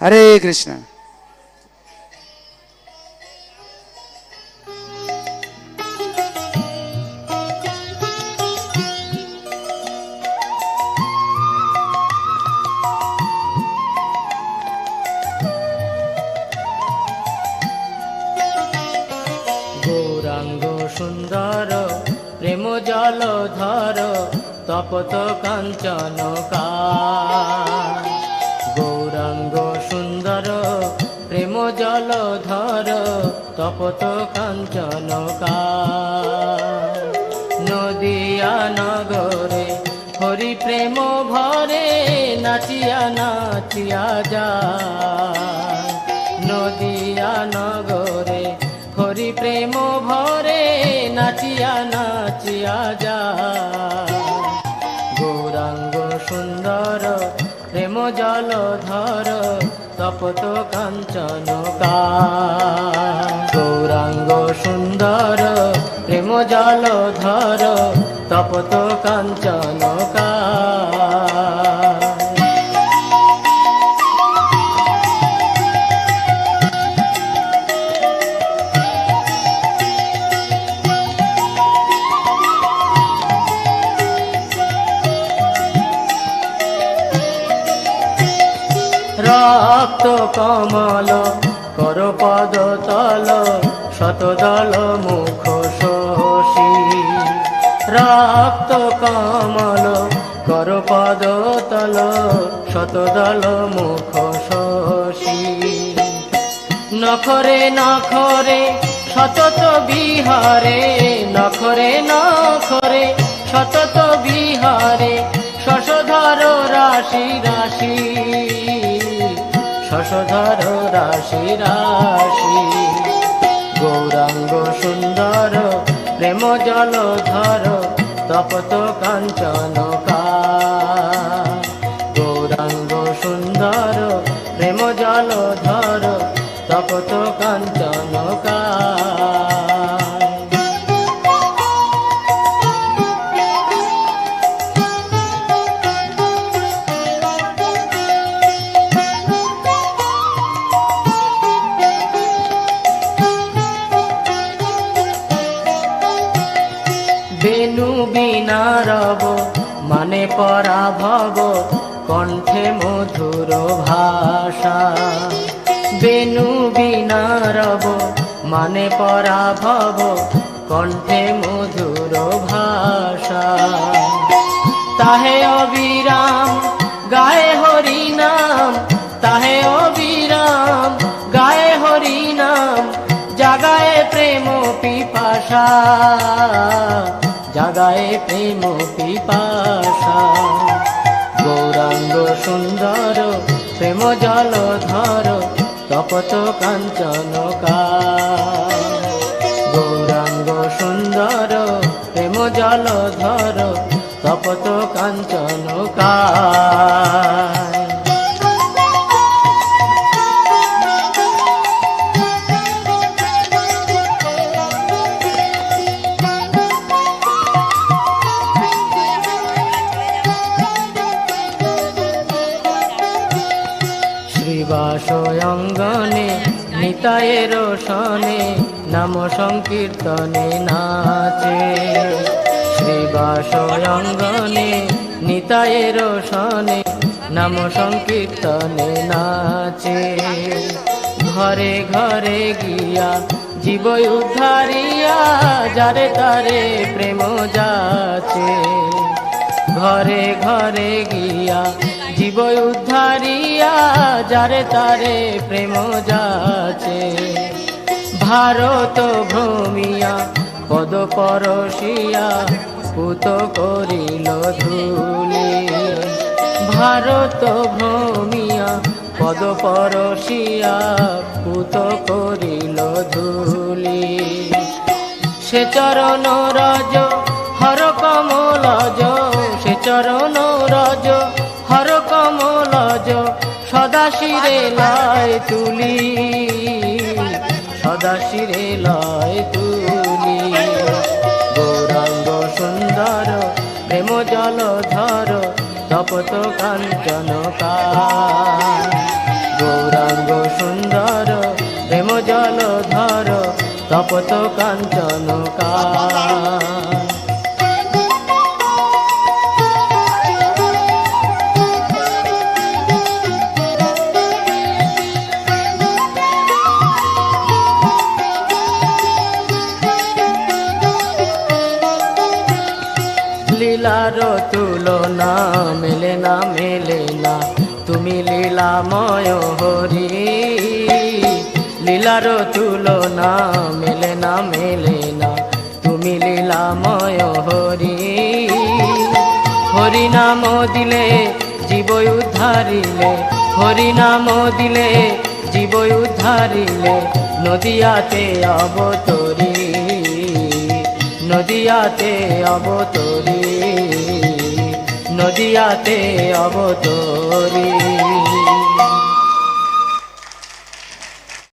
হরে কৃষ্ণ। গৌরাঙ্গ সুন্দর প্রেম জলধর তপত কাঞ্চন গৌরাঙ্গ সুন্দর প্রেম জলধর তপত কাঞ্চন নদিয়া নগরে হরি প্রেম ভরে নাচিয়া নাচিয়া যায়। নদিয়া নগরে হরি প্রেম ভরে নাচিয়া নাচিয়া যায়। গৌরাঙ্গ সুন্দর প্রেম জলধর তপত কাঞ্চন গৌরাঙ্গ সুন্দর প্রেম জলধর তপত কাঞ্চন রক্ত কমল কর পদ তল শতদল মুখ শোষী। রক্ত কমল কর পদ তল শতদল মুখ শোষী। নখরে নখরে সতত বিহারে নখরে নখরে সতত বিহারে শশধর রাশি রাশি শশধর রাশি রাশি। গৌরাঙ্গ সুন্দর প্রেম জলধর তপত কাঞ্চন গৌরাঙ্গ সুন্দর প্রেম জলধর তপত কাঞ্চন বেনু বিনারব মানে পরাভব কণ্ঠে মধুর ভাষা। বেনু বিনারব মানে পরাভব কণ্ঠে মধুর ভাষা। তাহে অবিরাম গায়ে হরি নাম তাহে অবিরাম গায়ে হরি নাম জাগায়ে প্রেম পিপাসা জাগায়ে প্রেম পিপাসা। গৌরাঙ্গ সুন্দর প্রেম জলধর তপত কাঞ্চন গৌরাঙ্গ সুন্দর প্রেম জলধর তপত কাঞ্চন শ্রীবাসয়ঙ্গনে নিতায়ের সনে নাম সংকীর্তনে নাচে। শ্রীবাসয়ঙ্গনে নিতায়ের সনে নাম সংকীর্তনে নাচে। ঘরে ঘরে গিয়া জীব উদ্ধারিয়া যারে তারে প্রেম যাচে। ঘরে ঘরে গিয়া জীব উদ্ধারিয়া যারে তারে প্রেম যাচে। ভারত ভ্রমিয়া পদ পরশিয়া পুত করিল ধুলি। ভারত ভ্রমিয়া পদ পরশিয়া পুত করিল ধুলি। সে চরণ রজ হর কমলজ সে চরণ রজ হর কমলজ সদা শিরে লয় তুলি সদা শিরে লয় তুলি। গৌরাঙ্গ সুন্দর প্রেম জলধর তপত কাঞ্চন গৌরা সুন্দর প্রেম জলধর তপত কাঞ্চন লীলার তুলনা মেলে না মেলে না তুমি লীলাময় হরি লীলার তুলনা মেলে না মেলে না তুমি লীলাময় হরি হরি নাম দিলে জীব উদ্ধারিলে হরি নাম দিলে জীব উদ্ধারিলে নদিয়াতে অবতরী নদিয়াতে অবতরী নদিয়াতে অবতরী